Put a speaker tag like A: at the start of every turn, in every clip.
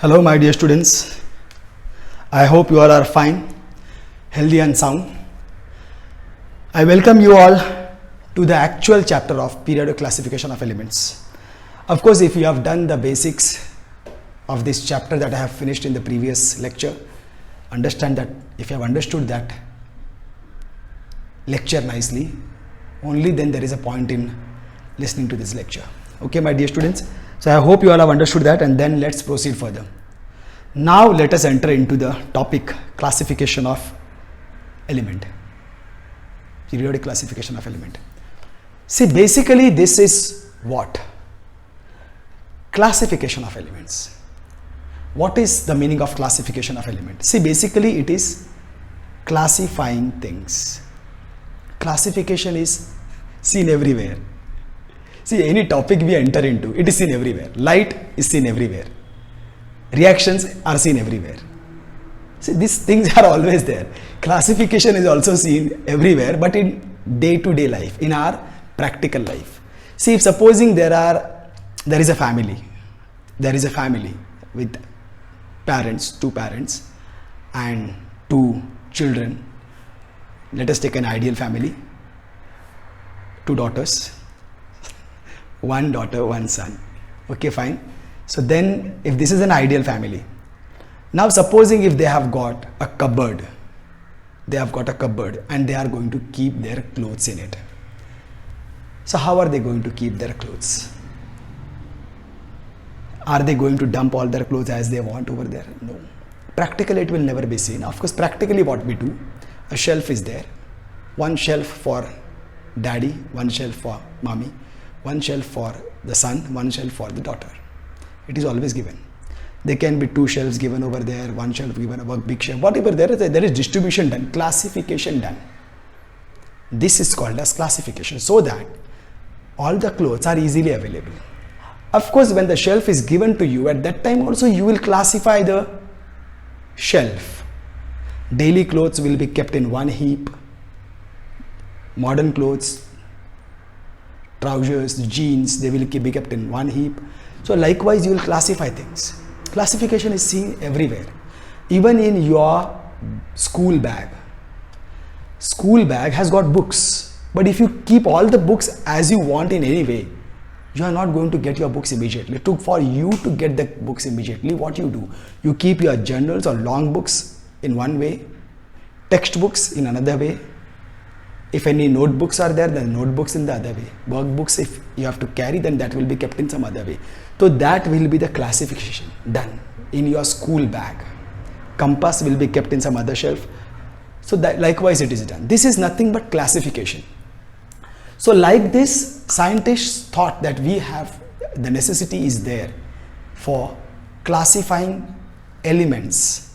A: Hello my dear students, I hope you all are fine, healthy and sound. I welcome you all to the actual chapter of periodic classification of elements. Of course, if you have done the basics of this chapter that I have finished in the previous lecture, understand that if you have understood that lecture nicely, only then there is a point in listening to this lecture. Okay my dear students, so I hope you all have understood that, and then let's proceed further. Now let us enter into the topic classification of element, periodic classification of element. See, basically this is what? Classification of elements. What is the meaning of classification of elements? See, basically it is classifying things. Classification is seen everywhere. See, any topic we enter into, it is seen everywhere. Light is seen everywhere. Reactions are seen everywhere. See, these things are always there. Classification is also seen everywhere, but in day-to-day life, in our practical life. See, if supposing there is a family with parents, two parents and two children. Let us take an ideal family, two daughters, one daughter, one son. Okay, fine. So then if this is an ideal family, now supposing if they have got a cupboard, and they are going to keep their clothes in it. So how are they going to keep their clothes? Are they going to dump all their clothes as they want over there? No. Practically it will never be seen. Of course, practically what we do, a shelf is there. One shelf for daddy, one shelf for mommy, one shelf for the son, one shelf for the daughter. It is always given. There can be two shelves given over there, one shelf given, a big shelf, whatever there is distribution done, classification done. This is called as classification, so that all the clothes are easily available. Of course, when the shelf is given to you, at that time also you will classify the shelf. Daily clothes will be kept in one heap. Modern clothes, trousers, jeans, they will be kept in one heap. So likewise you will classify things. Classification is seen everywhere. Even in your school bag. School bag has got books. But if you keep all the books as you want in any way, you are not going to get your books immediately. For you to get the books immediately, what you do? You keep your journals or long books in one way, textbooks in another way. If any notebooks are there, then notebooks in the other way. Workbooks, if you have to carry, then that will be kept in some other way. So that will be the classification done in your school bag. Compass will be kept in some other shelf. So that likewise it is done. This is nothing but classification. So like this, scientists thought that the necessity is there for classifying elements.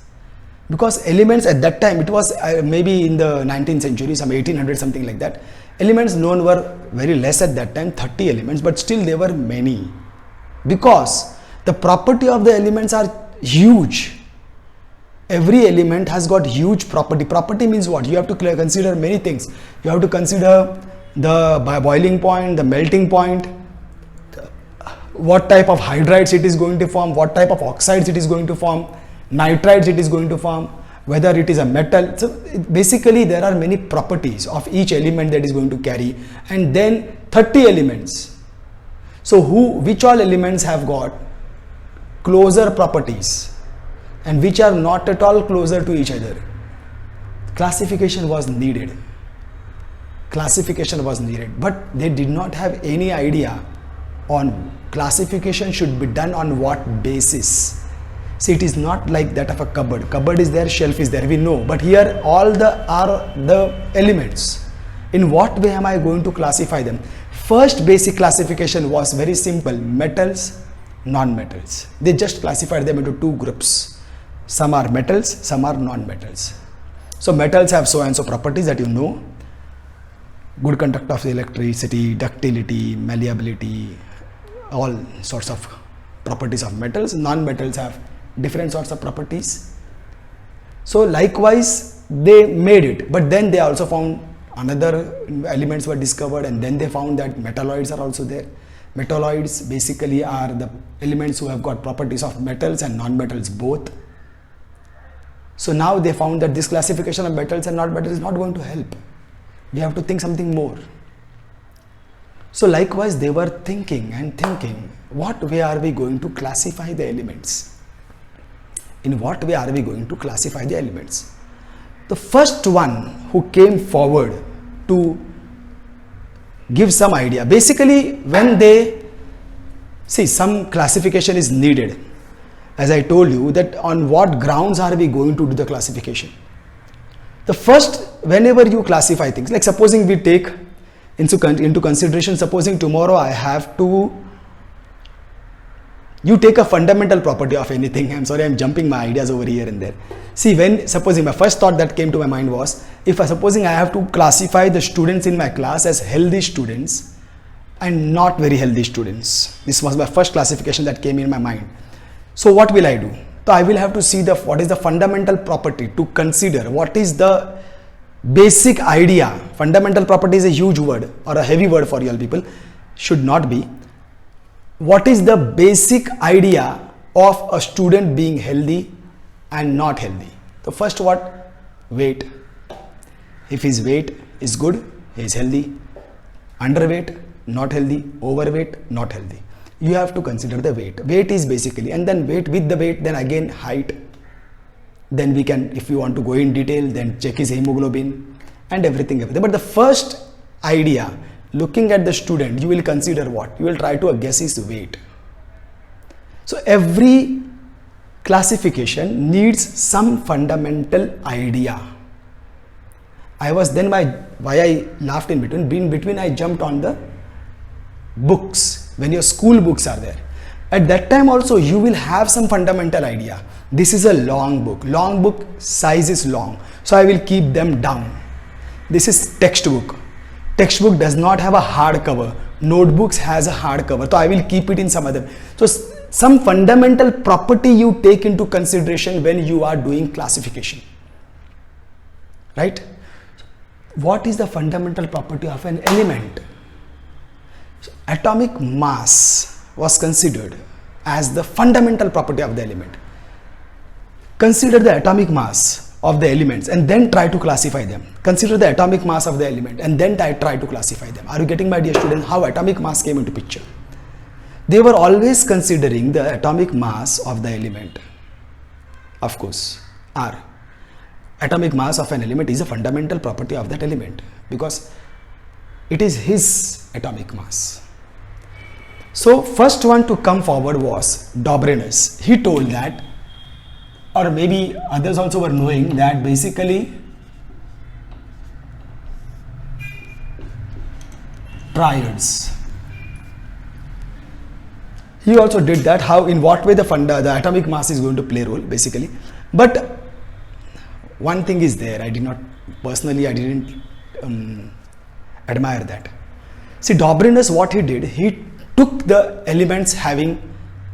A: Because elements at that time, it was maybe in the 19th century, some 1800, something like that. Elements known were very less at that time, 30 elements, but still there were many. Because the property of the elements are huge. Every element has got huge property. Property means what? You have to consider many things. You have to consider the boiling point, the melting point, what type of hydrides it is going to form, what type of oxides it is going to form, nitrides it is going to form, whether it is a metal. So basically there are many properties of each element that is going to carry, and then 30 elements. So which all elements have got closer properties and which are not at all closer to each other? Classification was needed. Classification was needed, but they did not have any idea on classification should be done on what basis. See, it is not like that of a cupboard. Cupboard is there, shelf is there, we know. But here all are the elements. In what way am I going to classify them? First basic classification was very simple. Metals, non-metals. They just classified them into two groups. Some are metals, some are non-metals. So metals have so and so properties that you know. Good conductor of electricity, ductility, malleability, all sorts of properties of metals. Non-metals have different sorts of properties. So likewise they made it, but then they also found another elements were discovered, and then they found that metalloids are also there. Metalloids basically are the elements who have got properties of metals and non-metals both. So now they found that this classification of metals and non-metals is not going to help. We have to think something more. So likewise, they were thinking and thinking, what way are we going to classify the elements? In what way are we going to classify the elements? The first one who came forward to give some idea, basically when they see some classification is needed, as I told you that on what grounds are we going to do the classification. The first, whenever you classify things, like supposing we take into consideration, supposing tomorrow I have to, you take a fundamental property of anything. I'm sorry, I'm jumping my ideas over here and there. See, when supposing my first thought that came to my mind was, supposing I have to classify the students in my class as healthy students and not very healthy students. This was my first classification that came in my mind. So what will I do? So I will have to see what is the fundamental property to consider. What is the basic idea? Fundamental property is a huge word or a heavy word for you all people. Should not be. What is the basic idea of a student being healthy and not healthy? So first what? Weight. If his weight is good, he is healthy. Underweight, not healthy. Overweight, not healthy. You have to consider the weight. Weight is basically, and then weight, with the weight, then again height. Then we can, if you want to go in detail, then check his hemoglobin and everything. But the first idea, looking at the student, you will consider what? You will try to guess his weight. So every classification needs some fundamental idea. I was then, why I laughed in between I jumped on the books. When your school books are there, at that time also you will have some fundamental idea. This is a long book size is long, so I will keep them down. This is textbook does not have a hard cover. Notebooks has a hard cover, so I will keep it in some other. So some fundamental property you take into consideration when you are doing classification, right? What is the fundamental property of an element? So atomic mass was considered as the fundamental property of the element. Consider the atomic mass of the elements and then try to classify them. Consider the atomic mass of the element and then try to classify them. Are you getting, my dear students, how atomic mass came into picture? They were always considering the atomic mass of the element. Of course, R. Atomic mass of an element is a fundamental property of that element because it is his atomic mass. So first one to come forward was Dobrynin. He told that, or maybe others also were knowing that basically triads. He also did that, how, in what way the atomic mass is going to play a role basically. But one thing is there, I didn't admire that. See, Dobrynin, what he did, he took the elements having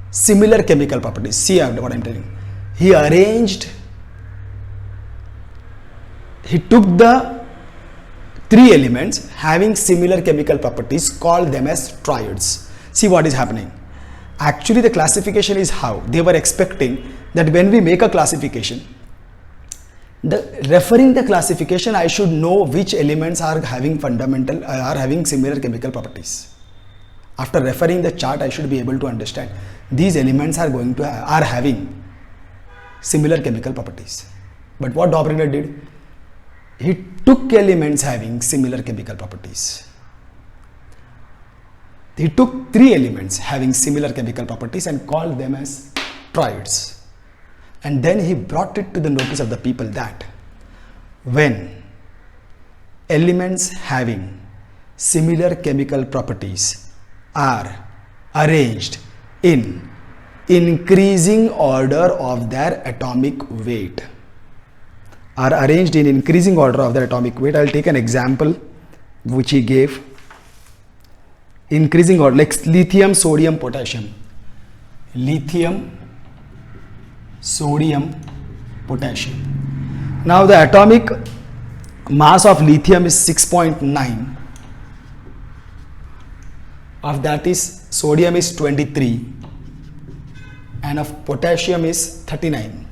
A: similar chemical properties. See what I'm telling you. He took the three elements having similar chemical properties, called them as triads. See what is happening. Actually, the classification is how they were expecting that when we make a classification, referring the classification, I should know which elements are having similar chemical properties. After referring the chart, I should be able to understand these elements are having similar chemical properties. But what Dobrynin did, he took elements having similar chemical properties. He took three elements having similar chemical properties and called them as triads. And then he brought it to the notice of the people that when elements having similar chemical properties are arranged in increasing order of their atomic weight, I'll take an example which he gave. Increasing order, like lithium, sodium, potassium. Lithium, sodium, potassium. Now the atomic mass of lithium is 6.9. of that is sodium is 23 and of potassium is 39.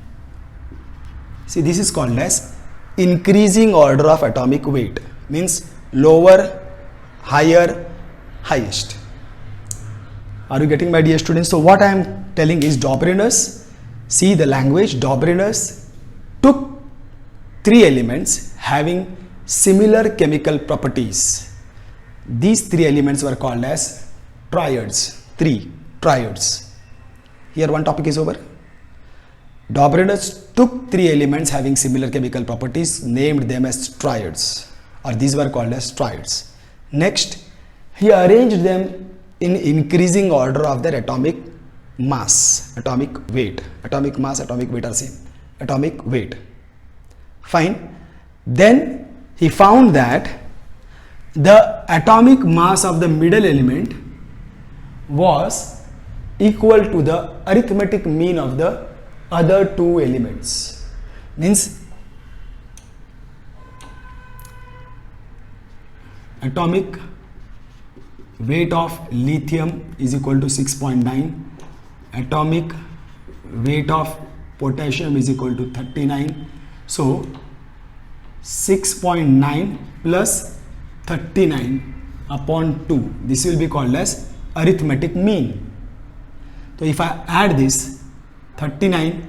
A: See, this is called as increasing order of atomic weight, means lower, higher, highest. Are you getting, my dear students? So what I am telling is Dobrynin's, see the language, Dobrynin's took three elements having similar chemical properties. These three elements were called as triads, three triads. Here one topic is over. Dobrynin took three elements having similar chemical properties, named them as triads, or these were called as triads. Next, he arranged them in increasing order of their atomic mass, atomic weight. Atomic mass, atomic weight are same. Atomic weight. Fine. Then he found that the atomic mass of the middle element was equal to the arithmetic mean of the other two elements. Means atomic weight of lithium is equal to 6.9, atomic weight of potassium is equal to 39. So 6.9 plus 39 upon 2, this will be called as arithmetic mean. So if I add this, 39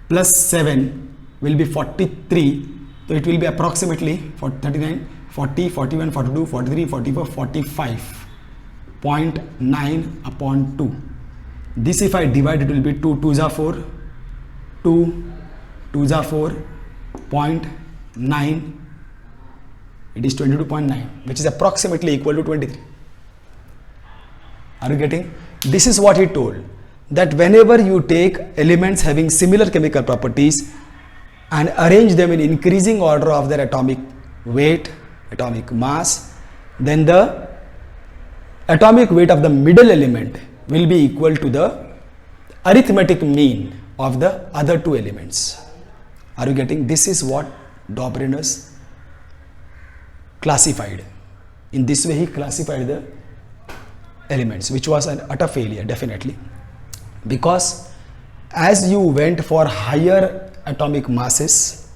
A: plus 7 will be 43, so it will be approximately 39, 40, 41, 42, 43, 44, 45, 0.9 upon 2. This if I divide, it will be 2 2s are 4, 2 2s are 4, 0.9, it is 22.9, which is approximately equal to 23. Are you getting? This is what he told, that whenever you take elements having similar chemical properties and arrange them in increasing order of their atomic weight, atomic mass, then the atomic weight of the middle element will be equal to the arithmetic mean of the other two elements. Are you getting? This is what Dobrynin classified. In this way he classified the elements, which was an utter failure definitely, because as you went for higher atomic masses,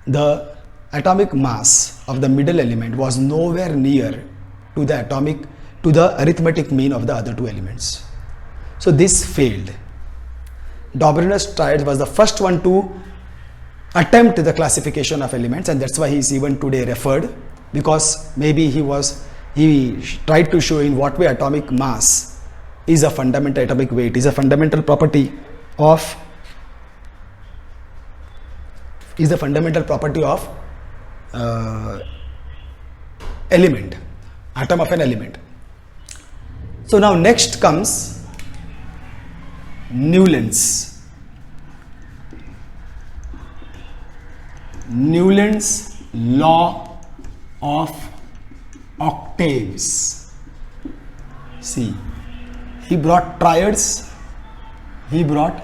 A: the atomic mass of the middle element was nowhere near to the arithmetic mean of the other two elements. So this failed. Dobrynin's triad was the first one to attempt the classification of elements, and that's why he is even today referred, because maybe he tried to show in what way atomic mass is a fundamental, atomic weight is a fundamental property of element, atom of an element. So now next comes Newland's law of octaves. See, he brought triads, he brought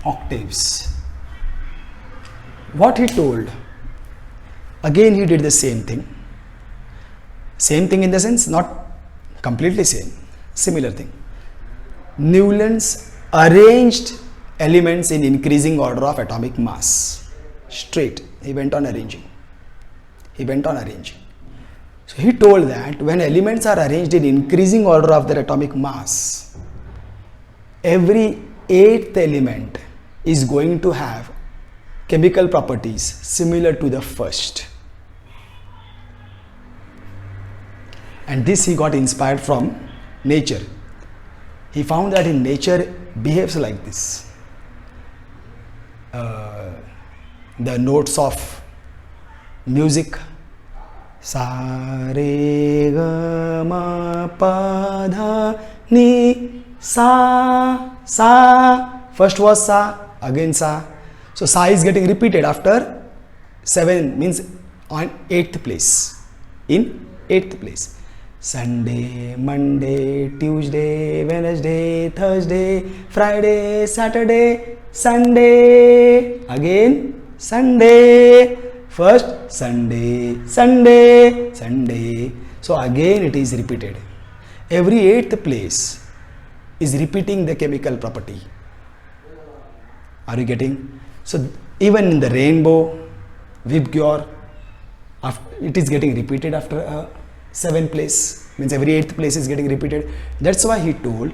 A: octaves. What he told, again he did the same thing in the sense not completely same, similar thing. Newland's arranged elements in increasing order of atomic mass. Straight, he went on arranging. So he told that when elements are arranged in increasing order of their atomic mass, every eighth element is going to have chemical properties similar to the first. And this he got inspired from nature. He found that in nature behaves like this. The notes of music, sa re ga ma pa dha ni sa, first was sa, again sa. So sa is getting repeated after 7, means on 8th place, in 8th place. Sunday, Monday, Tuesday, Wednesday, Thursday, Friday, Saturday, Sunday, again Sunday, first Sunday, Sunday, Sunday. So again it is repeated. Every eighth place is repeating the chemical property. Are you getting? So even in the rainbow, Vibgyor, it is getting repeated after a 7th place, means every 8th place is getting repeated. That's why he told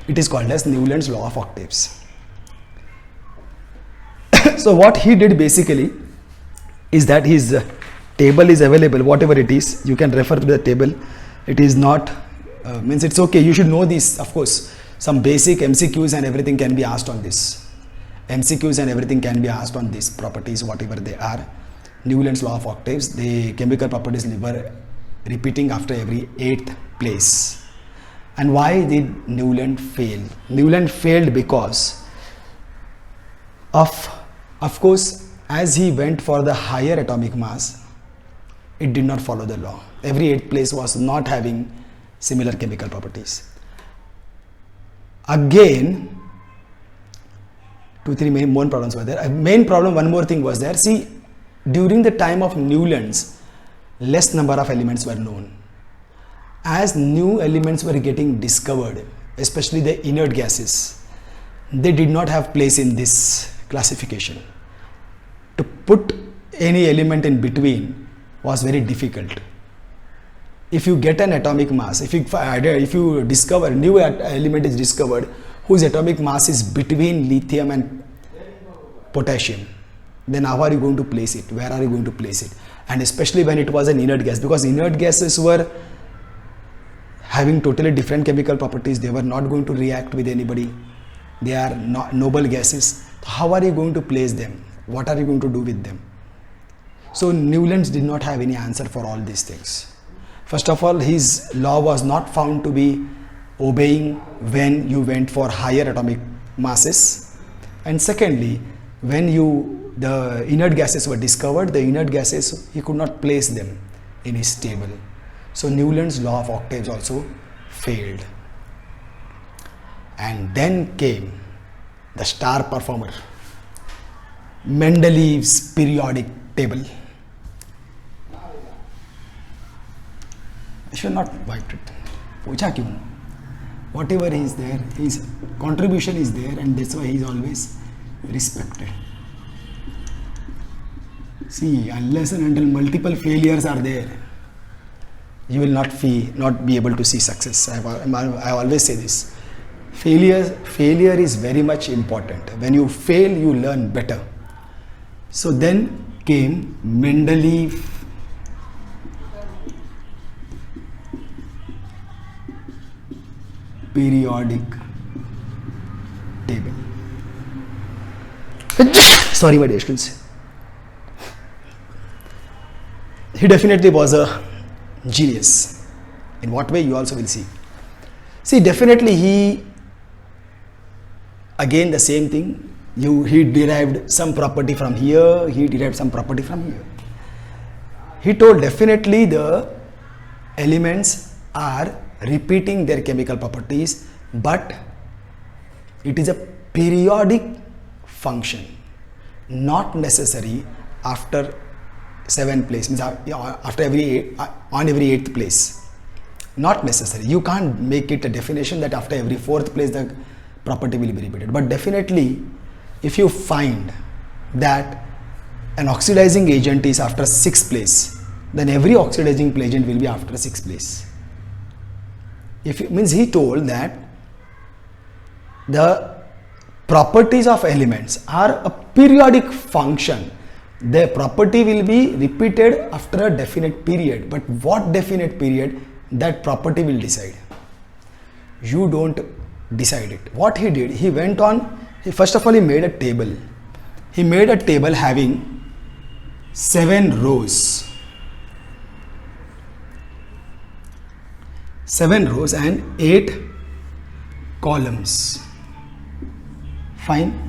A: it is called as Newland's law of octaves. So what he did basically is that his table is available, whatever it is, you can refer to the table. It is not, means it's okay, you should know this, of course. Some basic MCQs and everything can be asked on this. MCQs and everything can be asked on these properties, whatever they are. Newland's law of octaves, the chemical properties were repeating after every 8th place. And why did Newland fail? Newland failed because of course, as he went for the higher atomic mass, it did not follow the law. Every 8th place was not having similar chemical properties. Again, 2-3 main problems were there. A main problem, one more thing was there. See, during the time of Newland's, less number of elements were known. As new elements were getting discovered, especially the inert gases, they did not have place in this classification. To put any element in between was very difficult. If you get an atomic mass, if you discover new element is discovered whose atomic mass is between lithium and potassium, then how are you going to place it? Where are you going to place it? And especially when it was an inert gas, because inert gases were having totally different chemical properties. They were not going to react with anybody. They are not noble gases. How are you going to place them? What are you going to do with them? So Newland did not have any answer for all these things. First of all, his law was not found to be obeying when you went for higher atomic masses. And secondly, when the inert gases were discovered, the inert gases, he could not place them in his table. So Newland's law of octaves also failed. And then came the star performer, Mendeleev's periodic table. I should not wipe it. Pucha kyun? Whatever is there, his contribution is there, and that's why he is always respected. See, unless and until multiple failures are there, you will not be able to see success. I always say this. Failure is very much important. When you fail, you learn better. So then came Mendeleev periodic table. Sorry, my dear students. He definitely was a genius. In what way, you also will see. See, definitely he, again the same thing, he derived some property from here, he derived some property from here. He told definitely the elements are repeating their chemical properties, but it is a periodic function, not necessary after 7th place, means after on every 8th place. Not necessary. You can't make it a definition that after every 4th place the property will be repeated. But definitely, if you find that an oxidizing agent is after 6th place, then every oxidizing agent will be after 6th place. Means he told that the properties of elements are a periodic function. The property will be repeated after a definite period, but what definite period, that property will decide. You don't decide it. What he did, he went on, first of all he made a table. He made a table having 7 rows. 7 rows and 8 columns. Fine.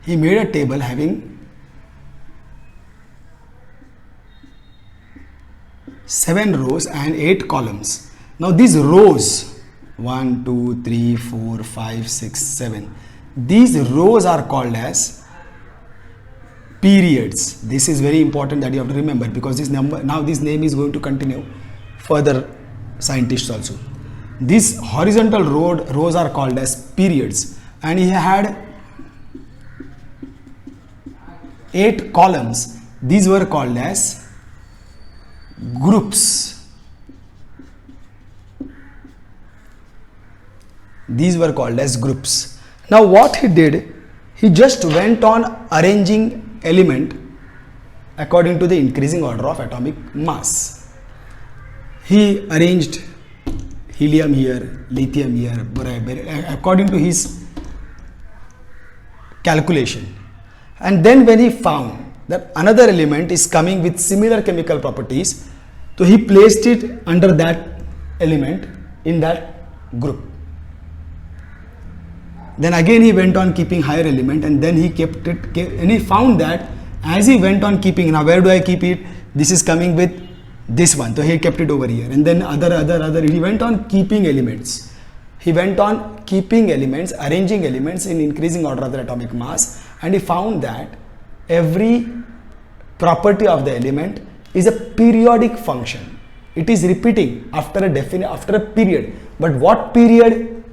A: He made a table having 7 rows and 8 columns. Now these rows, 1, 2, 3, 4, 5, 6, 7, these rows are called as periods. This is very important that you have to remember, because this number, now this name is going to continue further scientists also. These horizontal rows are called as periods, and he had 8 columns. These were called as groups. These were called as groups. Now what he did, he just went on arranging element according to the increasing order of atomic mass. He arranged helium here, lithium here, according to his calculation. And then when he found that another element is coming with similar chemical properties, so he placed it under that element in that group. Then again he went on keeping higher element, and then he kept it, and he found that as he went on keeping, now where do I keep it? This is coming with this one, so he kept it over here, and then other, he went on keeping elements. He went on keeping elements, arranging elements in increasing order of their atomic mass, and he found that every property of the element is a periodic function. It is repeating after a period. But what period?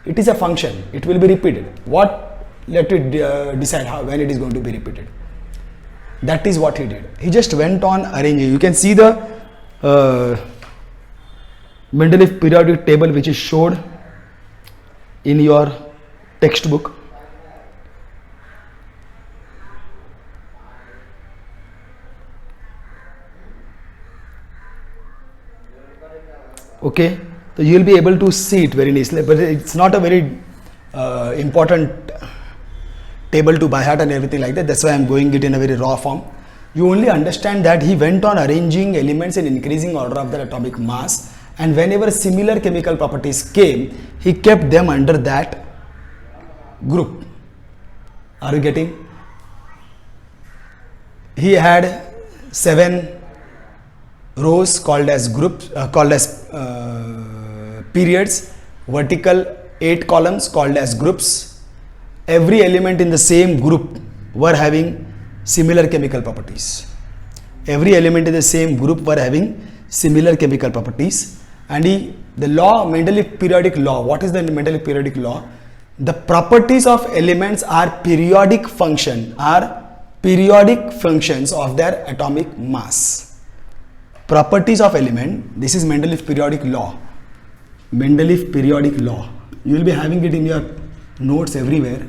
A: It is a function. It will be repeated. What? Let it decide how, when it is going to be repeated. That is what he did. He just went on arranging. You can see the Mendeleev periodic table which is showed in your textbook. Okay, so you will be able to see it very nicely, but it's not a very important table to by heart and everything like that. That's why I'm going it in a very raw form. You only understand that he went on arranging elements in increasing order of their atomic mass, and whenever similar chemical properties came, he kept them under that group. Are you getting? He had 7 rows called as groups, periods, vertical 8 columns called as groups. Every element in the same group were having similar chemical properties. Every element in the same group were having similar chemical properties. And the law, Mendeleev periodic law, what is the Mendeleev periodic law? The properties of elements are periodic functions of their atomic mass. Properties of element, this is Mendeleev periodic law. Mendeleev periodic law. You will be having it in your notes everywhere.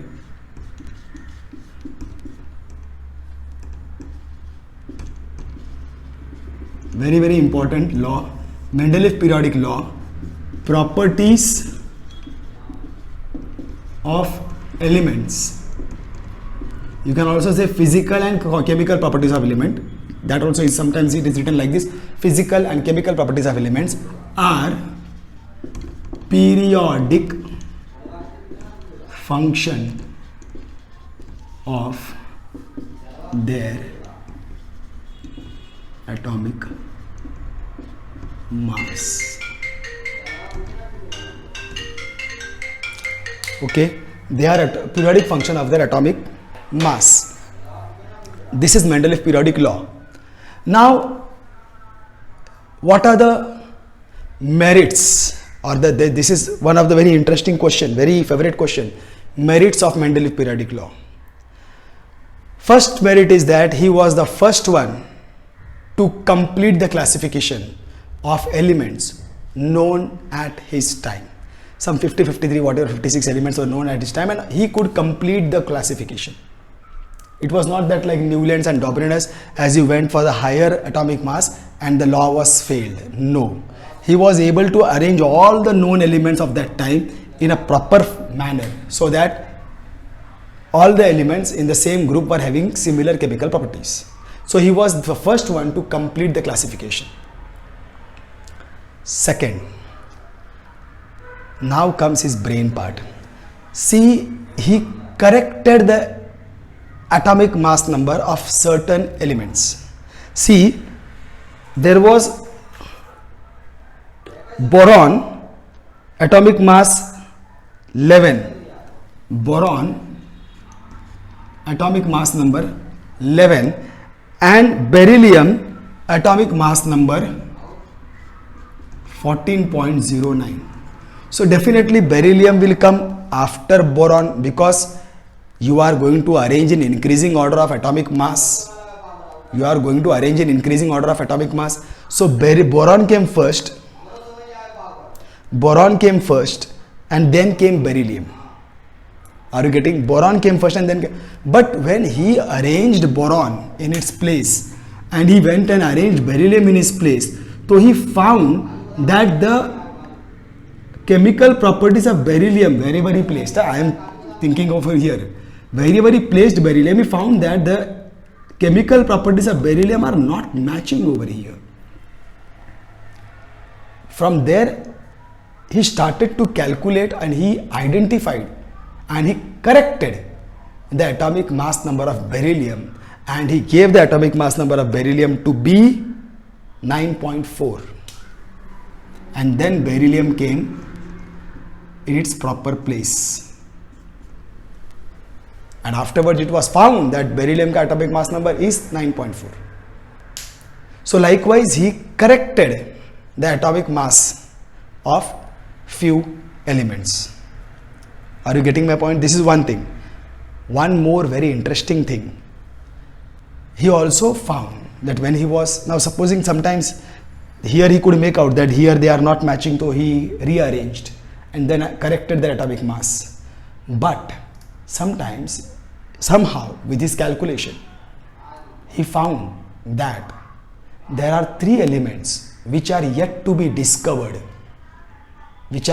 A: Very, very important law. Mendeleev periodic law. Properties of elements. You can also say physical and chemical properties of element. That also is, sometimes it is written like this: physical and chemical properties of elements are periodic function of their atomic mass. Okay, they are a periodic function of their atomic mass. This is Mendeleev periodic law. Now, what are the merits, or this is one of the very interesting question, very favorite question, merits of Mendeleev periodic law. First merit is that he was the first one to complete the classification of elements known at his time. Some 50, 53, whatever 56 elements were known at his time, and he could complete the classification. It was not that like Newlands and Dobrynas, as he went for the higher atomic mass and the law was failed. No, he was able to arrange all the known elements of that time in a proper manner, so that all the elements in the same group were having similar chemical properties. So he was the first one to complete the classification. Second, now comes his brain part. See, he corrected the atomic mass number of certain elements. See, there was boron atomic mass 11, boron atomic mass number 11, and beryllium atomic mass number 14.09. So definitely beryllium will come after boron, because you are going to arrange in increasing order of atomic mass. You are going to arrange in increasing order of atomic mass. So boron came first. Boron came first and then came beryllium. Are you getting? Boron came first and then came. But when he arranged boron in its place and he went and arranged beryllium in its place, so he found that the chemical properties of beryllium, wherever he placed, I am thinking over here, wherever he placed beryllium, he found that the chemical properties of beryllium are not matching over here. From there, he started to calculate and he identified and he corrected the atomic mass number of beryllium, and he gave the atomic mass number of beryllium to be 9.4, and then beryllium came in its proper place, and afterwards it was found that beryllium atomic mass number is 9.4. So likewise he corrected the atomic mass of few elements. Are you getting my point? This is one thing. One more very interesting thing. He also found that when he was, now supposing sometimes here he could make out that here they are not matching, so he rearranged and then corrected their atomic mass. But sometimes, somehow with his calculation, he found that there are three elements which are yet to be discovered, which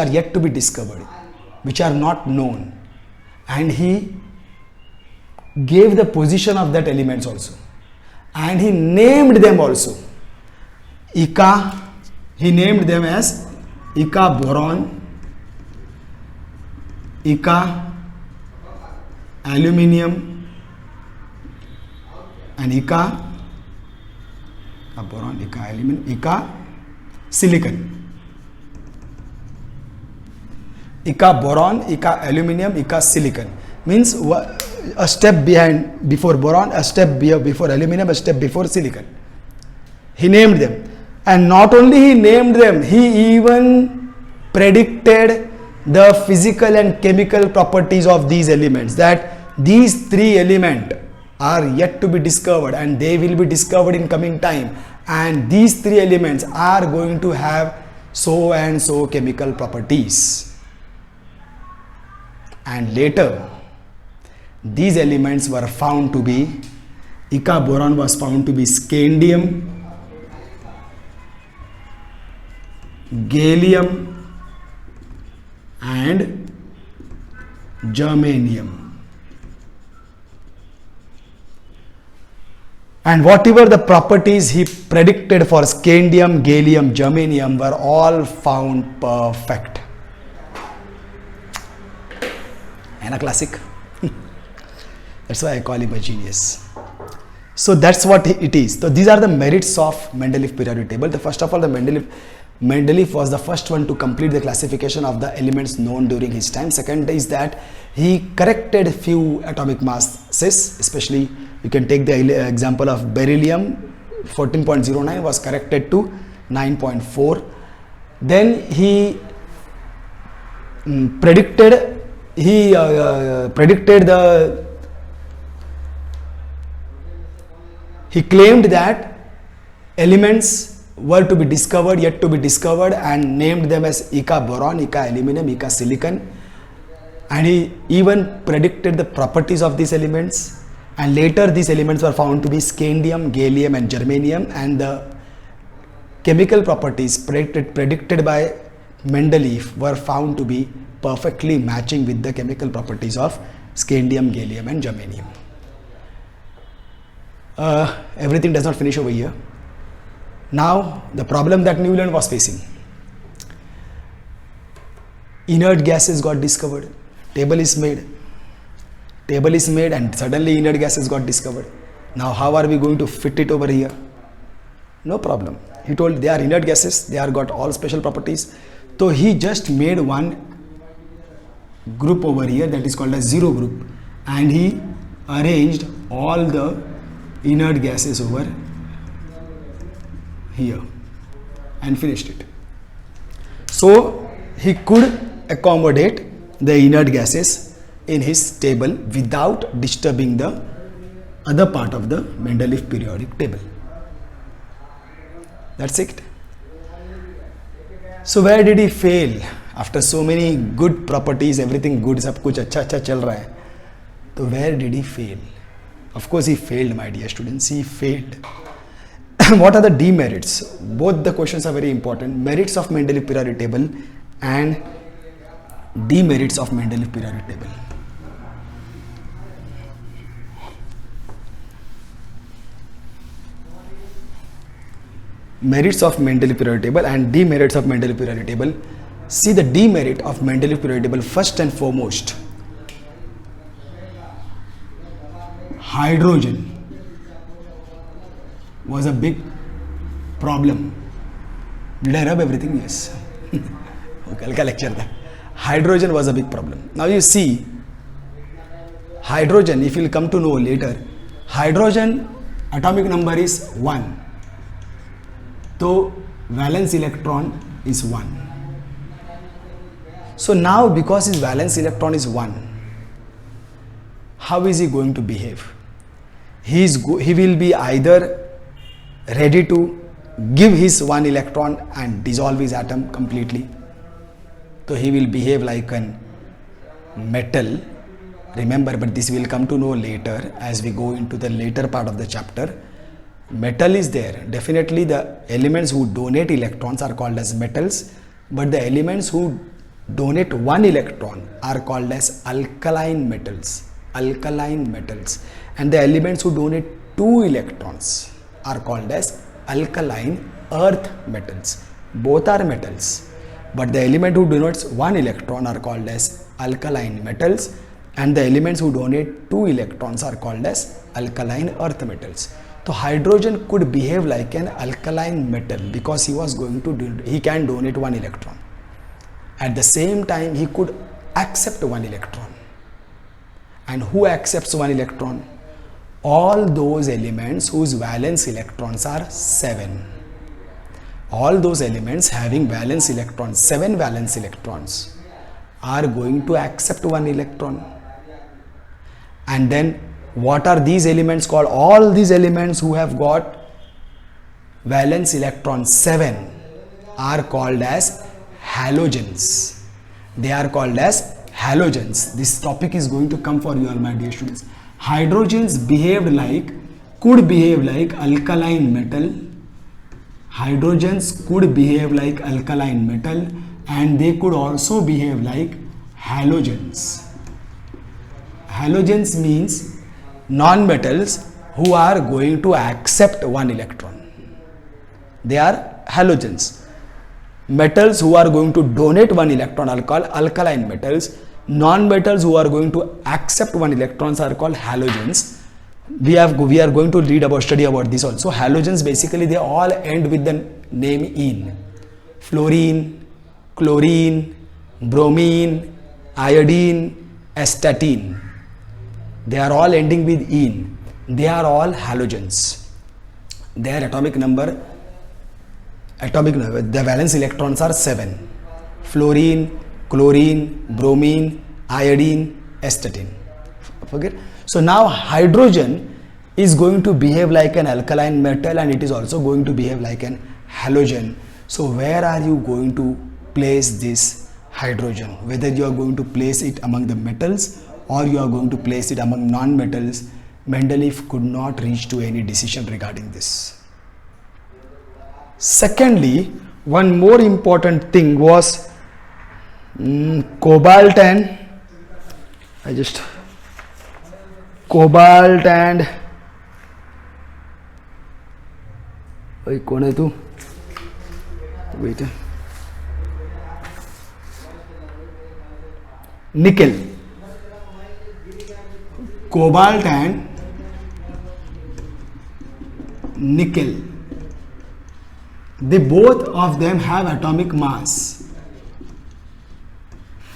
A: are not known, and he gave the position of that elements also, and he named them also. He named them as Ica boron, Ica aluminium, and Ica boron, Ica aluminum, Ica silicon. Ica boron, Ica aluminium, Ica silicon means a step before boron, a step before aluminium, a step before silicon. He named them, and not only he named them, he even predicted the physical and chemical properties of these elements, that these three elements are yet to be discovered and they will be discovered in coming time, and these three elements are going to have so and so chemical properties. And later these elements were found to be, Ica boron was found to be scandium, gallium and germanium. And whatever the properties he predicted for scandium, gallium, germanium were all found perfect. And a classic. That's why I call him a genius. So that's what it is. So these are the merits of Mendeleev periodic table. The first of all, the Mendeleev was the first one to complete the classification of the elements known during his time. Second is that he corrected few atomic masses, especially you can take the example of beryllium, 14.09 was corrected to 9.4. Then he predicted he claimed that elements were to be discovered, yet to be discovered, and named them as Ica boron, Ica aluminum, Ica silicon, and he even predicted the properties of these elements, and later these elements were found to be scandium, gallium and germanium, and the chemical properties predicted by Mendeleev were found to be perfectly matching with the chemical properties of scandium, gallium and germanium. Everything does not finish over here. Now the problem that Newland was facing, inert gases got discovered, table is made and suddenly inert gases got discovered. Now how are we going to fit it over here? No problem. He told they are inert gases, they are got all special properties. So he just made one group over here that is called a zero group, and he arranged all the inert gases over here and finished it. So he could accommodate the inert gases in his table without disturbing the other part of the Mendeleev periodic table. That's it. So where did he fail? After so many good properties, everything good, सब कुछ अच्छा अच्छा चल रहा है, तो where did he fail? Of course he failed, my dear students. He failed. What are the demerits? Both the questions are very important. Merits of Mendeleev periodic table and demerits of Mendeleev periodic table. Merits of Mendeleev periodic table and demerits of Mendeleev periodic table. See the demerit of Mendeleev periodic table first and foremost. Hydrogen was a big problem. Did I rub everything? Yes. Okay, lecture that. Hydrogen was a big problem. Now you see, hydrogen, if you'll come to know later, hydrogen atomic number is 1. So valence electron is 1. So now because his valence electron is 1, how is he going to behave? He will be either ready to give his 1 electron and dissolve his atom completely. So he will behave like a metal. Remember, but this will come to know later as we go into the later part of the chapter. Metal is there. Definitely the elements who donate electrons are called as metals, but the elements who donate 1 electron are called as alkaline metals. Alkaline metals. And the elements who donate 2 electrons are called as alkaline earth metals. Both are metals, but the element who donates 1 electron are called as alkaline metals, and the elements who donate 2 electrons are called as alkaline earth metals. So hydrogen could behave like an alkaline metal because he can donate 1 electron. At the same time, he could accept 1 electron. And who accepts 1 electron? All those elements whose valence electrons are 7. All those elements having valence electrons, 7 valence electrons, are going to accept 1 electron. And then what are these elements called? All these elements who have got valence electron 7 are called as halogens. They are called as halogens. This topic is going to come for you all, my dear students. Hydrogens could behave like alkaline metal. Hydrogens could behave like alkaline metal, and they could also behave like halogens. Halogens means non-metals who are going to accept 1 electron. They are halogens. Metals who are going to donate 1 electron are called alkaline metals. Non-metals who are going to accept 1 electrons are called halogens. We are going to study about this also. Halogens, basically they all end with the name "ene". Fluorine, chlorine, bromine, iodine, astatine. They are all ending with "ene". They are all halogens. Their atomic number, the valence electrons are 7. Fluorine, chlorine, bromine, iodine, astatine. Forget. So now hydrogen is going to behave like an alkaline metal, and it is also going to behave like an halogen. So where are you going to place this hydrogen? Whether you are going to place it among the metals or you are going to place it among non-metals, Mendeleev could not reach to any decision regarding this. Secondly, one more important thing was cobalt and nickel. Cobalt and nickel They both of them have atomic mass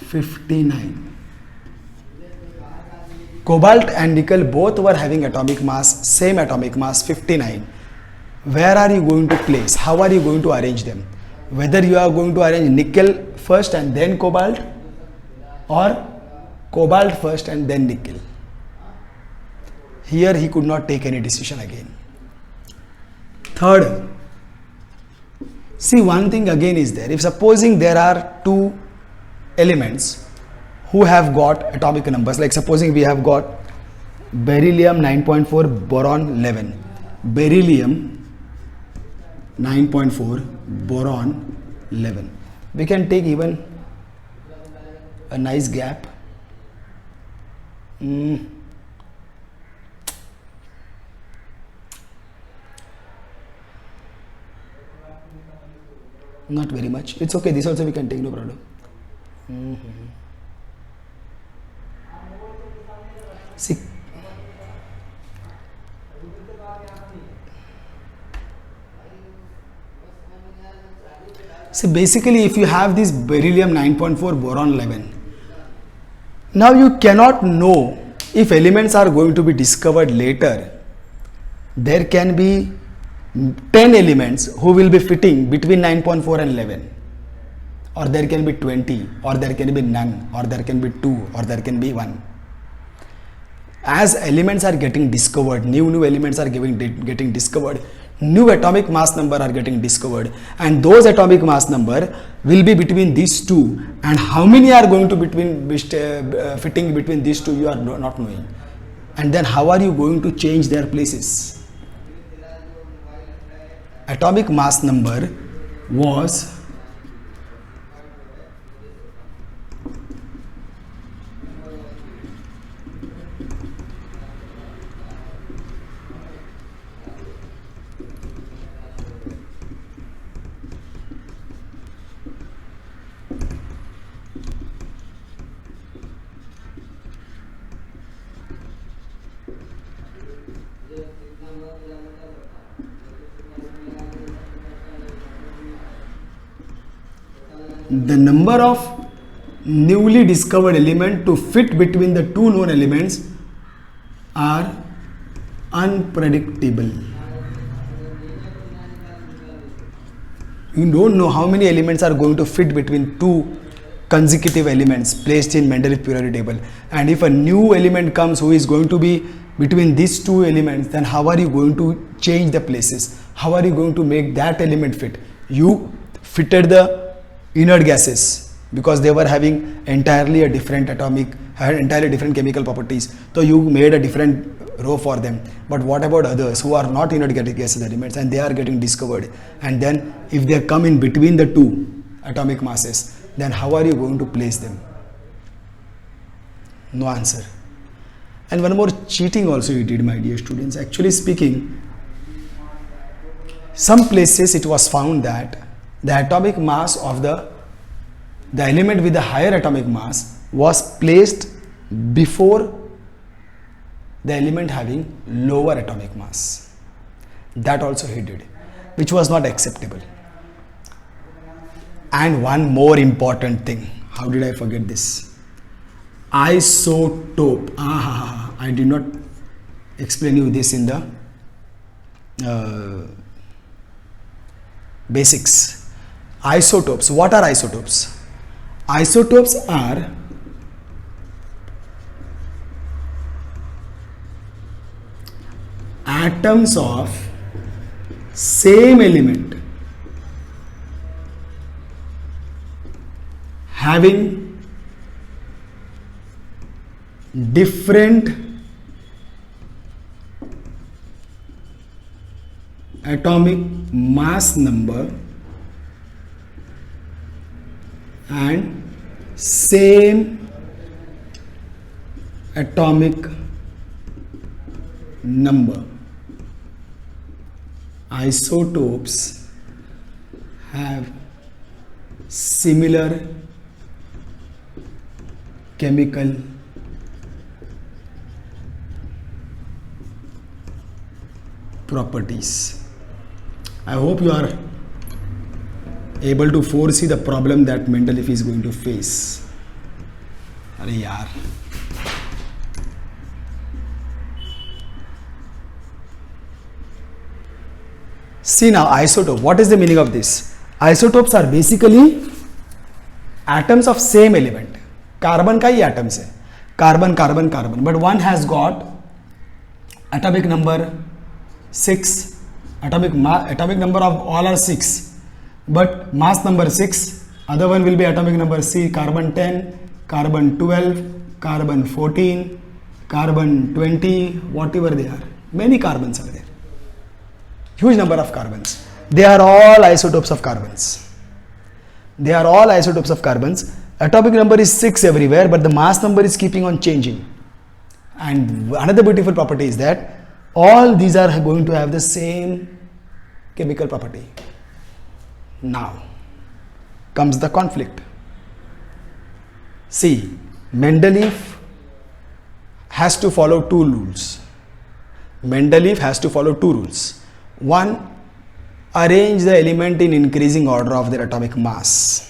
A: 59. Cobalt and nickel both were having atomic mass, same atomic mass 59. Where are you going to place? How are you going to arrange them? Whether you are going to arrange nickel first and then cobalt, or cobalt first and then nickel. Here he could not take any decision again. Third, see, one thing again is there. If supposing there are two elements who have got atomic numbers, like supposing we have got beryllium 9.4, boron 11. Beryllium 9.4, boron 11. We can take even a nice gap. Not very much. It's okay. This also we can take, no problem. See, basically if you have this beryllium 9.4, boron 11, now you cannot know if elements are going to be discovered later. There can be 10 elements who will be fitting between 9.4 and 11, or there can be 20, or there can be none, or there can be 2, or there can be 1. As elements are getting discovered, new elements are getting discovered, new atomic mass number are getting discovered, and those atomic mass number will be between these two, and how many are going to fitting between these two, you are not knowing. And then how are you going to change their places? Atomic mass number was the number of newly discovered element to fit between the two known elements are unpredictable. You don't know how many elements are going to fit between two consecutive elements placed in Mendeleev periodic table, and if a new element comes who is going to be between these two elements, then how are you going to change the places? How are you going to make that element fit? You fitted the inert gases because they were having entirely different chemical properties, so you made a different row for them. But what about others who are not inert gases elements and they are getting discovered, and then if they come in between the two atomic masses, then how are you going to place them? No answer. And one more cheating also you did, my dear students. Actually speaking, some places it was found that the atomic mass of the element with the higher atomic mass was placed before the element having lower atomic mass. That also he did, which was not acceptable. And one more important thing, how did I forget this? Isotope. I did not explain you this in the basics. Isotopes. What are isotopes? Isotopes are atoms of same element having different atomic mass number and same atomic number. Isotopes have similar chemical properties. I hope you are able to foresee the problem that Mendeleev is going to face. अरे यार, see now isotope. What is the meaning of this? Isotopes are basically atoms of same element. Carbon का ही atoms है. Carbon, carbon, carbon. But one has got atomic number 6. Atomic number of all are 6. But mass number 6. Other one will be atomic number C. Carbon 10, carbon 12, carbon 14, carbon 20, whatever they are. Many carbons are there. Huge number of carbons. They are all isotopes of carbons. They are all isotopes of carbons. Atomic number is 6 everywhere, but the mass number is keeping on changing. And another beautiful property is that all these are going to have the same chemical property. Now comes the conflict. See, Mendeleev has to follow two rules. Mendeleev has to follow two rules. One, arrange the element in increasing order of their atomic mass.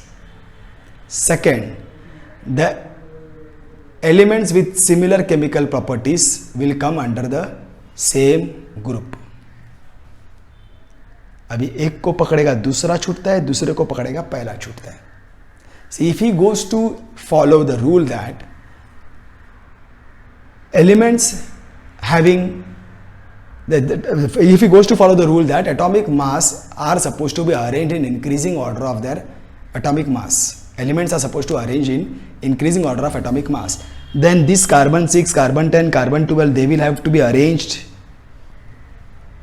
A: Second, the elements with similar chemical properties will come under the same group. अभी एक को पकड़ेगा दूसरा छूटता है, दूसरे को पकड़ेगा पहला छूटता है. See, if he goes to follow the rule that elements having if he goes to follow the rule that atomic mass are supposed to be arranged in increasing order of their atomic mass, elements are supposed to arrange in increasing order of atomic mass, then this carbon 6, carbon 10, carbon 12, they will have to be arranged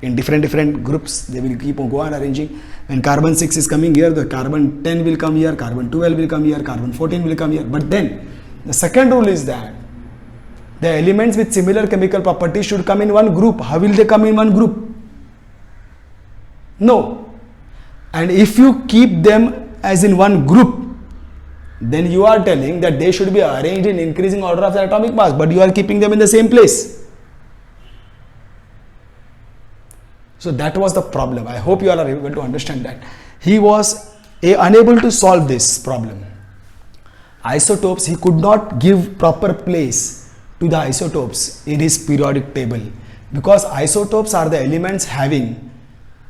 A: in different groups. They will keep on go on arranging. When carbon 6 is coming here, the carbon 10 will come here, carbon 12 will come here, carbon 14 will come here. But then the second rule is that the elements with similar chemical properties should come in one group. How will they come in one group? No. And if you keep them as in one group, then you are telling that they should be arranged in increasing order of the atomic mass, but you are keeping them in the same place. So that was the problem. I hope you all are able to understand that. He was unable to solve this problem. Isotopes, he could not give proper place to the isotopes in his periodic table, because isotopes are the elements having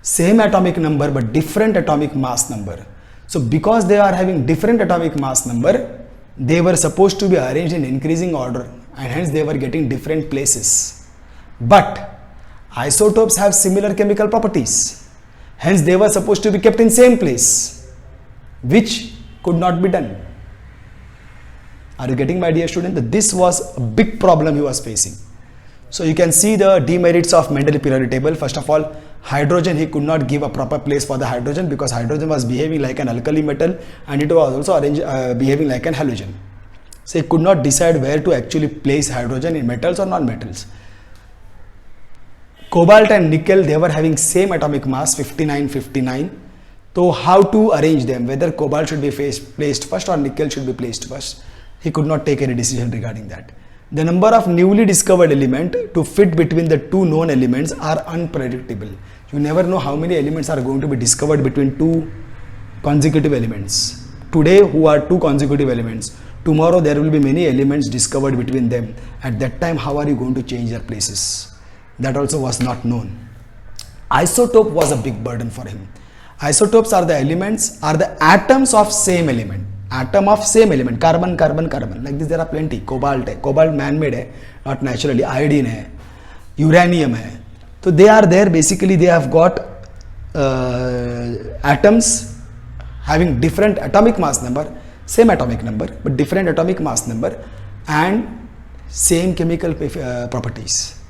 A: same atomic number but different atomic mass number. So because they are having different atomic mass number, they were supposed to be arranged in increasing order, and hence they were getting different places. But isotopes have similar chemical properties, hence they were supposed to be kept in same place, which could not be done. Are you getting, my dear student? That this was a big problem he was facing. So you can see the demerits of Mendeleev periodic table. First of all, hydrogen, he could not give a proper place for the hydrogen, because hydrogen was behaving like an alkali metal and it was also behaving like an halogen. So he could not decide where to actually place hydrogen, in metals or non-metals. Cobalt and nickel, they were having same atomic mass, 59-59. So how to arrange them, whether cobalt should be placed first or nickel should be placed first, he could not take any decision regarding that. The number of newly discovered elements to fit between the two known elements are unpredictable. You never know how many elements are going to be discovered between two consecutive elements. Today, who are two consecutive elements, tomorrow there will be many elements discovered between them. At that time, how are you going to change their places? That also was not known. Isotope was a big burden for him. Isotopes are the elements, are the atoms of same element. Atom of same element, carbon, carbon, carbon. Like this there are plenty. Cobalt man-made hai, not naturally. Iodine hai, uranium hai. So they are there, basically they have got atoms having different atomic mass number, same atomic number, but different atomic mass number and same chemical properties.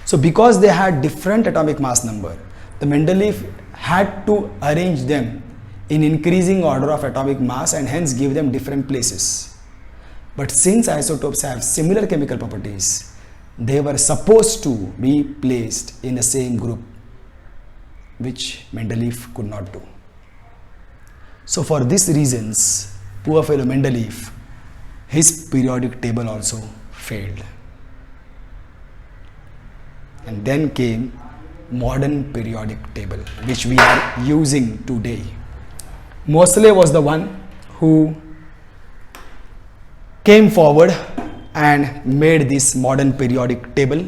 A: So because they had different atomic mass number, the Mendeleev had to arrange them in increasing order of atomic mass and hence give them different places. But since isotopes have similar chemical properties, they were supposed to be placed in the same group, which Mendeleev could not do. So for these reasons, poor fellow Mendeleev, his periodic table also failed. And then came modern periodic table, which we are using today. Moseley was the one who came forward and made this modern periodic table.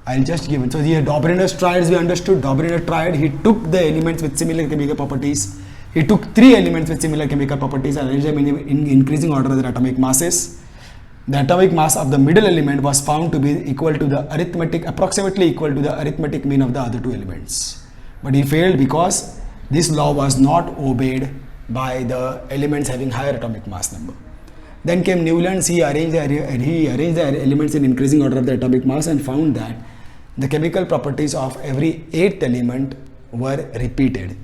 A: I'll just give it. So here Dobrynin's triads we understood. Dobrynin triad, he took the elements with similar chemical properties. He took 3 elements with similar chemical properties and arranged them in increasing order of their atomic masses. The atomic mass of the middle element was found to be equal to the approximately equal to the arithmetic mean of the other 2 elements. But he failed because this law was not obeyed by the elements having higher atomic mass number. Then came Newlands, he arranged the elements in increasing order of the atomic mass and found that the chemical properties of every 8th element were repeated.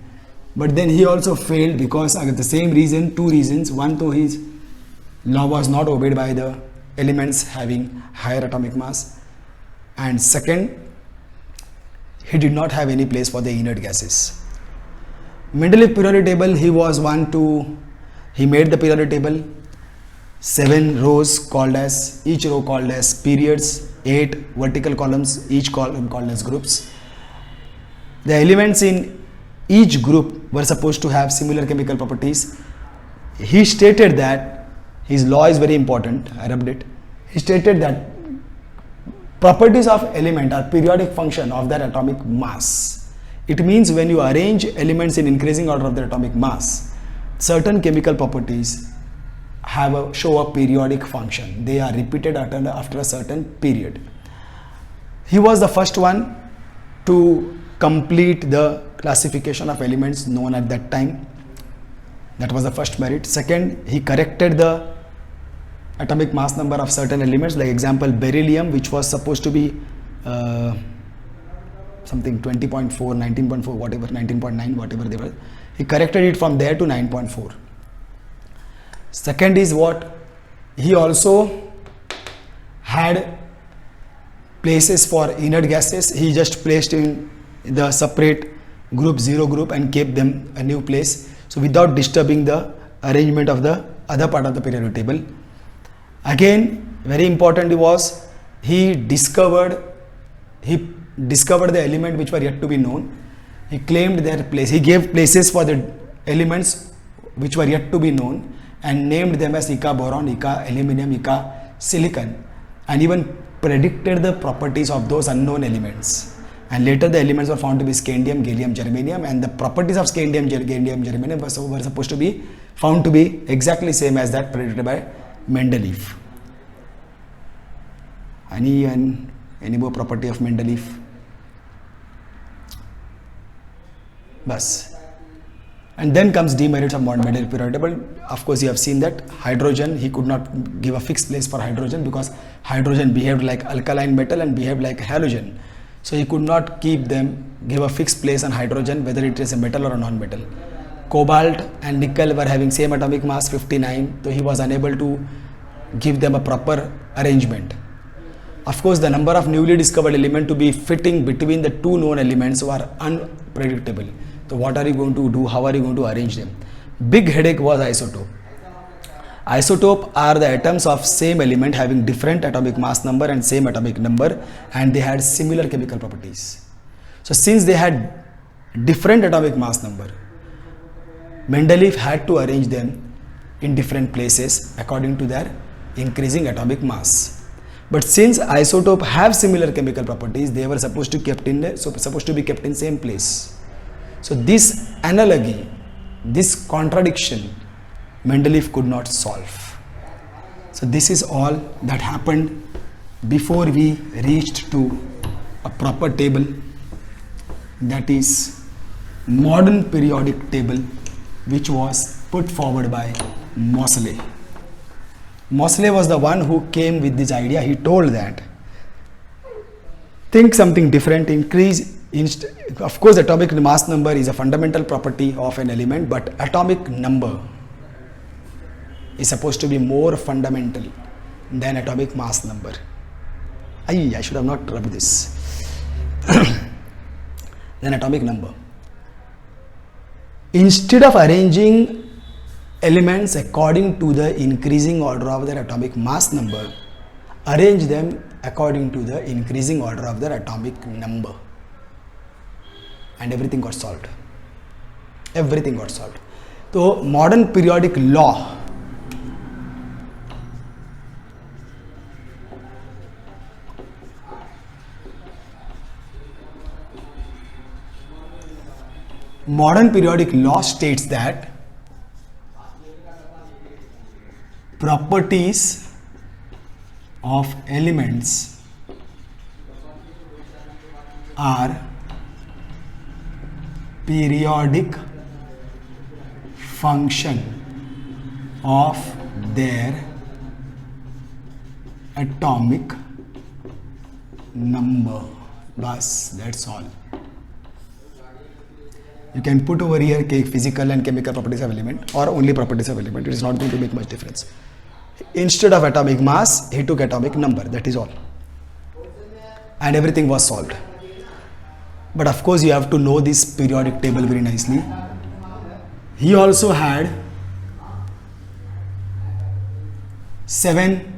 A: But then he also failed because of the same reason, 2 reasons. One, though his law was not obeyed by the elements having higher atomic mass, and second, he did not have any place for the inert gases. Mendeleev periodic table, he made the periodic table, 7 rows called as, each row called as periods, 8 vertical columns, each column called as groups. The elements in each group were supposed to have similar chemical properties. He stated that his law is very important. I rubbed it. He stated that properties of element are periodic function of their atomic mass. It means when you arrange elements in increasing order of their atomic mass, certain chemical properties show a periodic function. They are repeated after a certain period. He was the first one to complete the classification of elements known at that time. That was the first merit. Second, he corrected the atomic mass number of certain elements, like example beryllium, which was supposed to be something 20.4, 19.4, whatever, 19.9, whatever they were. He corrected it from there to 9.4. Second is what? He also had places for inert gases. He just placed in the separate group, 0 group, and kept them a new place. So without disturbing the arrangement of the other part of the periodic table. Again, very important was he discovered the element which were yet to be known. He claimed their place. He gave places for the elements which were yet to be known and named them as Ica boron, Ica aluminum, Ica silicon, and even predicted the properties of those unknown elements. And later the elements were found to be scandium, gallium, germanium, and the properties of scandium, gallium, germanium were supposed to be found to be exactly same as that predicted by Mendeleev. Any more property of Mendeleev? Bas. And then comes demerits of Mendeleev periodic table. Of course, you have seen that hydrogen, he could not give a fixed place for hydrogen because hydrogen behaved like alkaline metal and behaved like halogen. So he could not give a fixed place on hydrogen, whether it is a metal or a non-metal. Cobalt and nickel were having same atomic mass, 59, so he was unable to give them a proper arrangement. Of course, the number of newly discovered elements to be fitting between the 2 known elements were unpredictable. So what are you going to do? How are you going to arrange them? Big headache was isotope. Isotope are the atoms of same element having different atomic mass number and same atomic number, and they had similar chemical properties. So since they had different atomic mass number, Mendeleev had to arrange them in different places according to their increasing atomic mass. But since isotope have similar chemical properties, they were supposed to be kept in same place. So this analogy, this contradiction, Mendeleev could not solve. So this is all that happened before we reached to a proper table, that is modern periodic table, which was put forward by Moseley. Moseley was the one who came with this idea. He told that think something different, of course atomic mass number is a fundamental property of an element, but atomic number is supposed to be more fundamental than atomic mass number. I should have not rubbed this. Then atomic number. Instead of arranging elements according to the increasing order of their atomic mass number, arrange them according to the increasing order of their atomic number. And everything got solved. Everything got solved. तो modern periodic law states that properties of elements are periodic function of their atomic number. Bas, that's all. You can put over here physical and chemical properties of element or only properties of element. It is not going to make much difference. Instead of atomic mass, he took atomic number. That is all. And everything was solved. But of course, you have to know this periodic table very nicely. He also had 7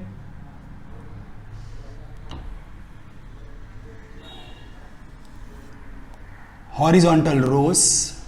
A: horizontal rows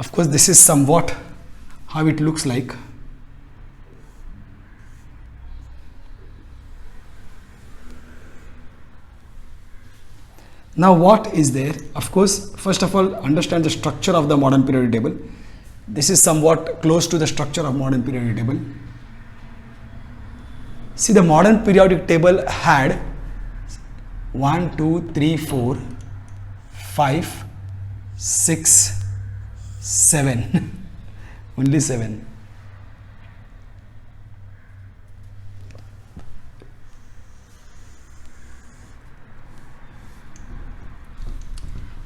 A: Of course, this is somewhat how it looks like. Now, what is there? Of course, first of all, understand the structure of the modern periodic table. This is somewhat close to the structure of modern periodic table. See, the modern periodic table had 1, 2, 3, 4, 5, 6, 7. Only 7.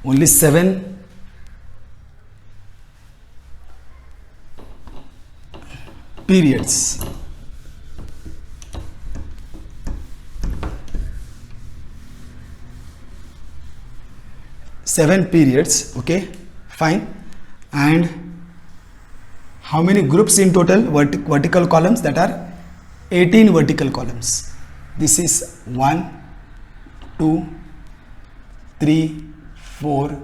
A: Only 7 periods. Seven periods, okay, fine. And how many groups in total? Vertical columns, that are 18 vertical columns. This is 1, 2, 3, 4,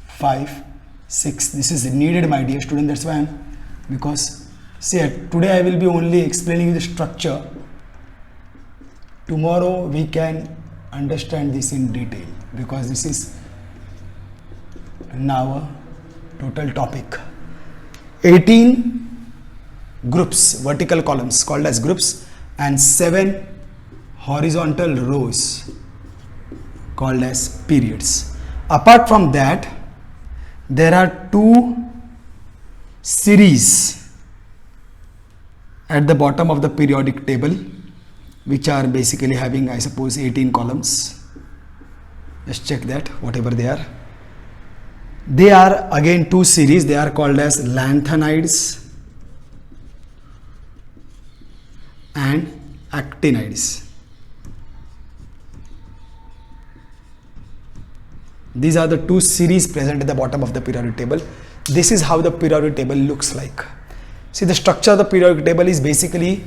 A: 5, 6. This is needed, my dear student. That's why because see, today I will be only explaining you the structure. Tomorrow we can understand this in detail, because this is now a total topic. 18 groups, vertical columns called as groups, and 7 horizontal rows called as periods. Apart from that, there are 2 series at the bottom of the periodic table, which are basically having, I suppose, 18 columns. Just check that, whatever they are. They are again 2 series. They are called as lanthanides and actinides. These are the 2 series present at the bottom of the periodic table. This is how the periodic table looks like. See, the structure of the periodic table is basically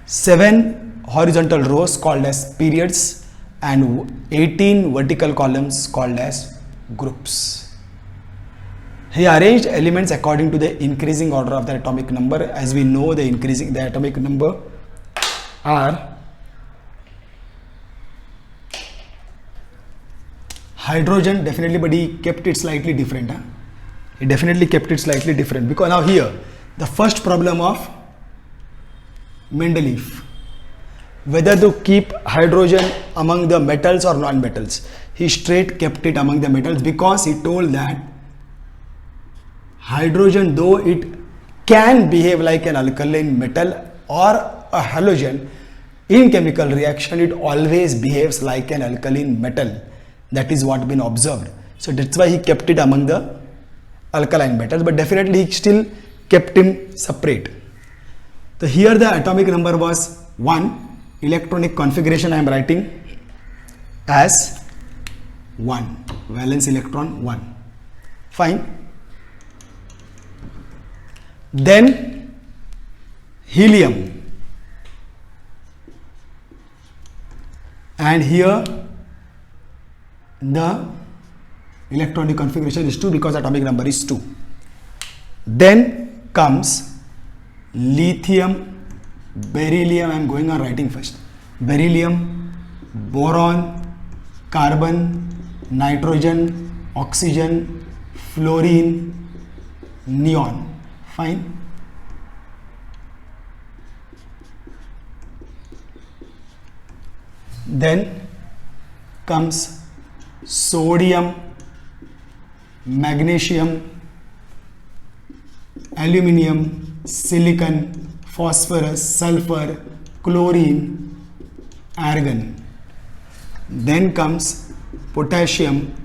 A: 7 horizontal rows called as periods and 18 vertical columns called as groups. He arranged elements according to the increasing order of the atomic number. As we know, the atomic number are hydrogen, definitely, but he kept it slightly different. He definitely kept it slightly different, because now here the first problem of Mendeleev, whether to keep hydrogen among the metals or non-metals. He straight kept it among the metals, because he told that hydrogen, though it can behave like an alkaline metal or a halogen, in chemical reaction it always behaves like an alkaline metal. That is what been observed. So that's why he kept it among the alkaline metals, but definitely he still kept him separate. So here the atomic number was 1. Electronic configuration I am writing as 1. Valence electron 1. Fine. Then helium, and here the electronic configuration is 2, because atomic number is 2. Then comes lithium, beryllium. I am going on writing first. Beryllium, boron, carbon, nitrogen, oxygen, fluorine, neon. Fine. Then comes sodium, magnesium, aluminium, silicon, phosphorus, sulfur, chlorine, argon. Then comes potassium,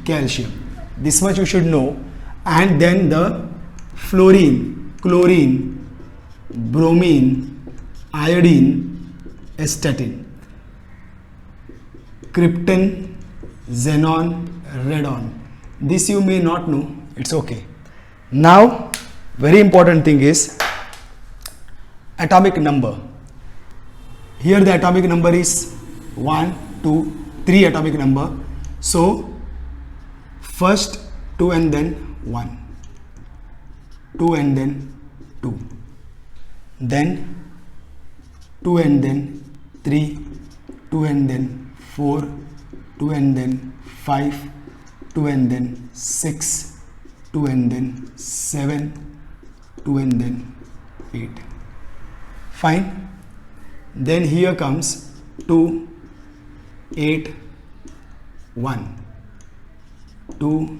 A: calcium. This much you should know. And then the fluorine, chlorine, bromine, iodine, astatine, krypton, xenon, radon. This you may not know, it's okay. Now, very important thing is atomic number. Here the atomic number is 1, 2, 3 atomic number. So, first 2 and then 1. 2 and then 2, then 2 and then 3, 2 and then 4, 2 and then 5, 2 and then 6, 2 and then 7, 2 and then 8. Fine. Then here comes 2, 8, 1, 2,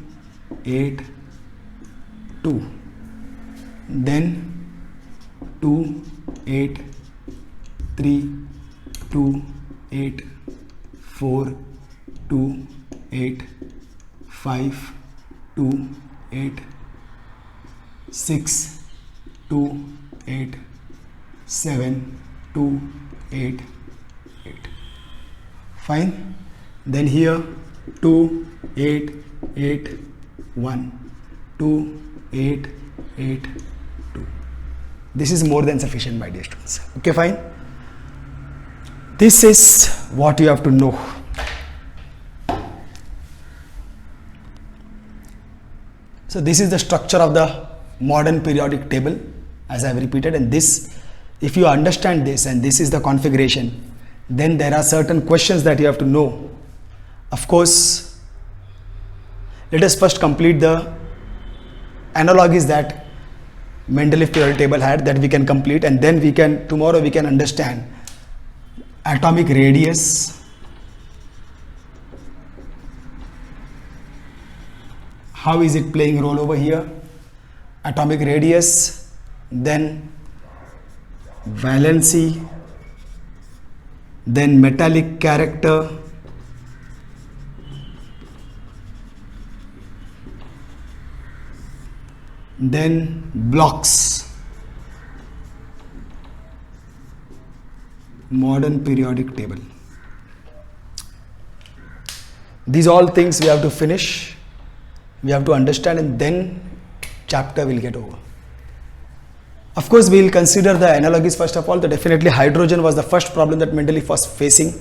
A: 8, 2. Then 2, 8, 3, 2, 8, 4, 2, 8, 5, 2, 8, 6, 2, 8, 7, 2, 8, 8. Fine. Then here 2, 8, 8, 1, 2, 8, 8, 2. This is more than sufficient, my dear students. Okay, fine. This is what you have to know. So this is the structure of the modern periodic table, as I have repeated, and this, if you understand this and this is the configuration, then there are certain questions that you have to know. Of course, let us first complete the analogies that Mendeleev periodic table had, that we can complete, and then we can, tomorrow we can understand atomic radius, how is it playing role over here, atomic radius, then valency, then metallic character, then blocks, modern periodic table. These all things we have to finish, we have to understand, and then chapter will get over. Of course, we will consider the analogies first of all. So definitely hydrogen was the first problem that Mendeleev was facing,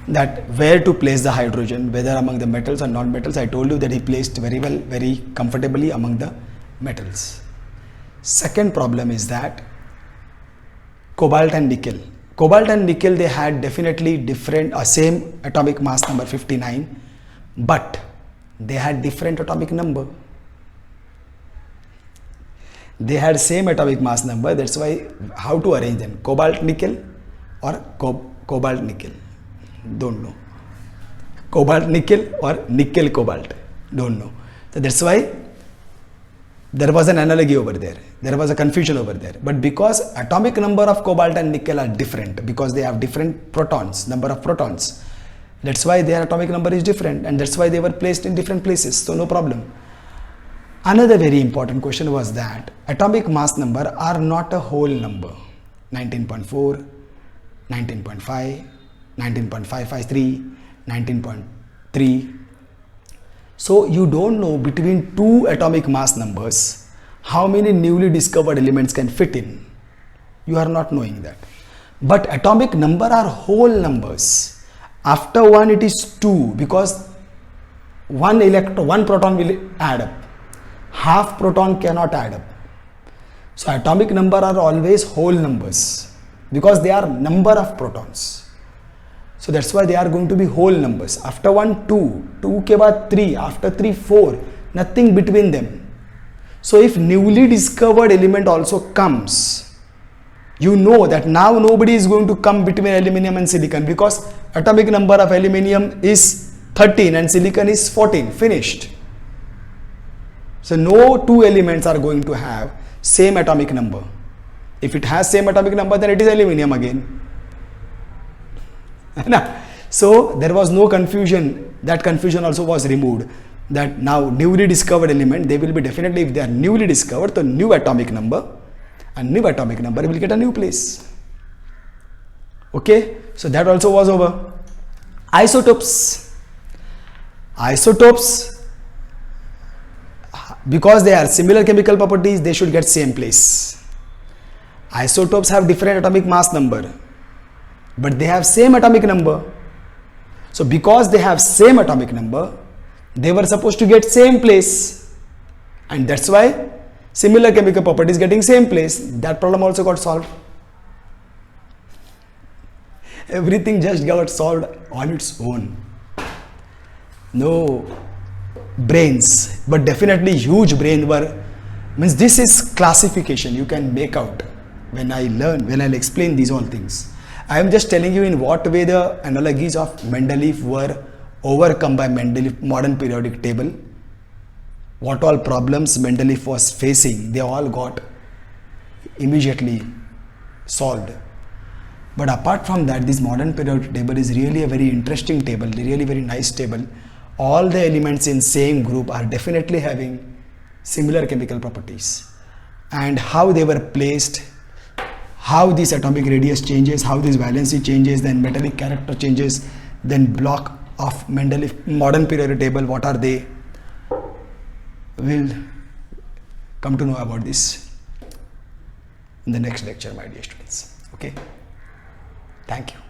A: that where to place the hydrogen, whether among the metals or non-metals. I told you that he placed very well, very comfortably among the metals. Second problem is that cobalt and nickel. Cobalt and nickel, they had definitely different, same atomic mass number 59, but they had different atomic number. They had same atomic mass number, that's why how to arrange them, cobalt nickel or cobalt nickel, don't know. Cobalt nickel or nickel cobalt, don't know. So that's why there was an analogy over there, there was a confusion over there. But because atomic number of cobalt and nickel are different, because they have different protons, number of protons, that's why their atomic number is different, and that's why they were placed in different places, so no problem. Another very important question was that atomic mass number are not a whole number. 19.4, 19.5, 19.553, 19.3. So you don't know between two atomic mass numbers how many newly discovered elements can fit in. You are not knowing that. But atomic number are whole numbers. After 1 it is 2, because one proton will add up. Half proton cannot add up. So atomic number are always whole numbers, because they are number of protons. So that's why they are going to be whole numbers. After 1, 2, 2 ke baad 3, after 3, 4, nothing between them. So if newly discovered element also comes, you know that now nobody is going to come between aluminum and silicon, because atomic number of aluminum is 13 and silicon is 14, finished. So no two elements are going to have same atomic number. If it has same atomic number, then it is aluminum again. So there was no confusion. That confusion also was removed. That now newly discovered element, they will be definitely, if they are newly discovered, the new atomic number, and new atomic number will get a new place. Okay, so that also was over. Isotopes. Isotopes, because they are similar chemical properties, they should get same place. Isotopes have different atomic mass number, but they have same atomic number. So because they have same atomic number, they were supposed to get same place, and that's why similar chemical properties getting same place. That problem also got solved. Everything just got solved on its own. No brains, but definitely huge brain were, means this is classification you can make out when I'll explain these all things. I am just telling you in what way the analogies of Mendeleev were overcome by Mendeleev modern periodic table. What all problems Mendeleev was facing, they all got immediately solved. But apart from that, this modern periodic table is really a very interesting table, really very nice table. All the elements in same group are definitely having similar chemical properties, and how they were placed, how this atomic radius changes, how this valency changes, then metallic character changes, then block of Mendeleev modern periodic table, what are they? We'll come to know about this in the next lecture, my dear students. Okay, thank you.